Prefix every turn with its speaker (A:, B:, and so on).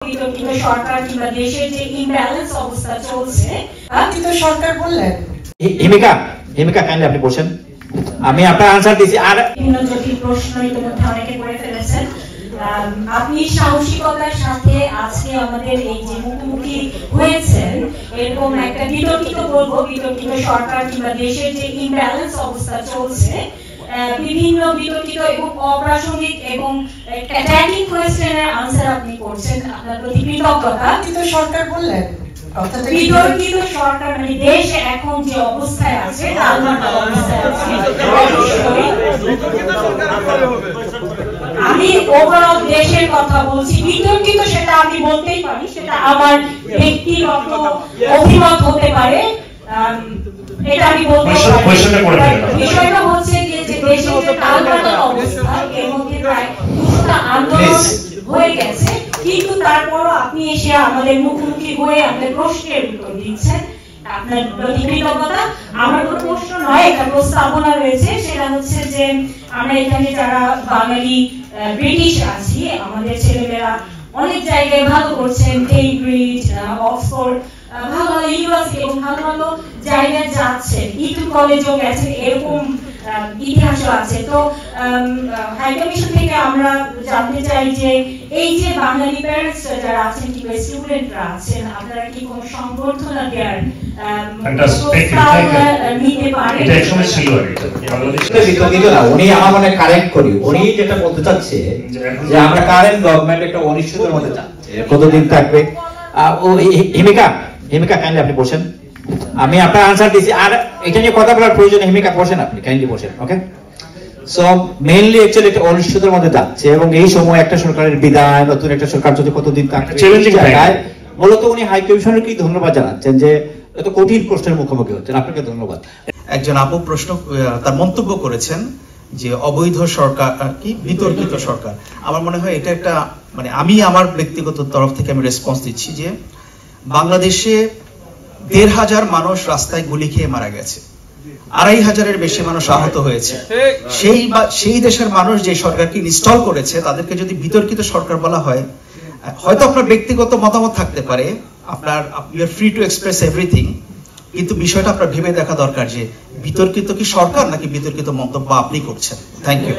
A: বিতর্কিত সরকার কিংবা দেশের যে ইমব্যালেন্স অবস্থা চলছে
B: বিতর্কিত সরকার বললেন।
C: হিমিকা কাইন্ডলি আপনি বলছেন, আমি আপনার আনসার দিয়েছি। আর
A: বিভিন্ন জটিল প্রশ্ন ইতিমধ্যে অনেকে করে ফেলেছেন। আপনি সাহসিকতার সাথে আজকে আমাদের এই যে মুখোমুখি হয়েছেন এরকম একটা বিতর্কিত বলবো বিতর্কিত সরকার কিংবা দেশের যে ইমব্যালেন্স অবস্থা চলছে বিভিন্ন বিতর্কিত এবং অপ্রাসঙ্গিক এবং অ্যাটাকিং কোয়েশ্চেনের আনসার আপনি করছেন। আপনার প্রতি কৃতজ্ঞতা।
B: বিতর্কিত সরকার বললেন,
A: বিতর্কিত সরকার মানে দেশ এখন যে অবস্থায় আছে আমি ওভারঅল দেশের কথা বলছি। বিতর্কিত সেটা আমি বলতেই পারি, সেটা আমার ব্যক্তিগত অভিমত হতে পারে, এটা আমি বলতে পারি। বিষয়টা হচ্ছে যে দেশের যে টালবাটাল অবস্থা এর মধ্যে প্রায় ২০টা আন্দোলন হয়ে গেছে, কিন্তু তারপরও আপনি এসে আমাদের মুখোমুখি হয়ে আমাদের প্রশ্নের উত্তর দিচ্ছেন। আপনার প্রতি কৃতজ্ঞতা। আমার কোনো প্রশ্ন নয়, একটা প্রস্তাবনা রয়েছে, সেটা হচ্ছে যে আমরা এখানে যারা বাঙালি ব্রিটিশ আছি আমাদের ছেলেমেয়েরা অনেক জায়গায় ভালো করছেন, কেমব্রিজ, অক্সফোর্ড, ভালো ভালো ইউনিভার্সিটি এবং ভালো ভালো জায়গায় যাচ্ছেন, ইটন কলেজও গেছেন, এরকম ইতিহাসও আছে। তো হাই কমিশন থেকে আমরা জানতে চাই যে এই যে বাঙালি প্যারেন্টস যারা আছেন কিংবা স্টুডেন্টরা আছেন আপনারা কি কোনো সংবর্ধনা দেওয়ার নিতে পারেন?
C: উনি আমার মনে কারেক্ট করি, উনি যেটা বলতে চাচ্ছে যে আমরা কারেন্ট গভর্নমেন্ট একটা অনিশ্চয়তার মধ্যে যাচ্ছে, কতদিন থাকবে। হিমিকা কাইন্ডলি আপনি বলছেন, আমি আপনার আনসার দিয়েছি। আর এটা নিয়ে কথা বলার প্রয়োজন হিমিকা বসেন, আপনি কাইন্ডলি বসেন। ওকে, সো মেইনলি অ্যাকচুয়ালি একটা অনিশ্চয়তার মধ্যে যাচ্ছে এবং এই সময় একটা সরকারের বিদায়, নতুন একটা সরকার যদি কতদিন থাকবে মূলত উনি হাই কমিশনের কি ধন্যবাদ জানাচ্ছেন যে এত কঠিন প্রশ্নের মুখোমুখি হচ্ছেন। আপনাকে ধন্যবাদ।
D: একজন আপু প্রশ্ন তার মন্তব্য করেছেন যে অবৈধ সরকার কি বিতর্কিত সরকার। আমার মনে হয় এটা একটা মানে আমি আমার ব্যক্তিগত তরফ থেকে আমি রেসপন্স দিচ্ছি যে বাংলাদেশে ১,৫০০ মানুষ রাস্তায় গুলি খেয়ে মারা গেছে, ২,৫০০-এর বেশি মানুষ আহত হয়েছে। সেই দেশের মানুষ যে সরকারকে ইনস্টল করেছে তাদেরকে যদি বিতর্কিত সরকার বলা হয়, হয়তো আপনার ব্যক্তিগত মতামত থাকতে পারে, আপনার you are free to express everything, কিন্তু বিষয়টা আপনার ভেবে দেখা দরকার যে বিতর্কিত কি সরকার নাকি বিতর্কিত মন্তব্য আপনি করছেন। Thank you.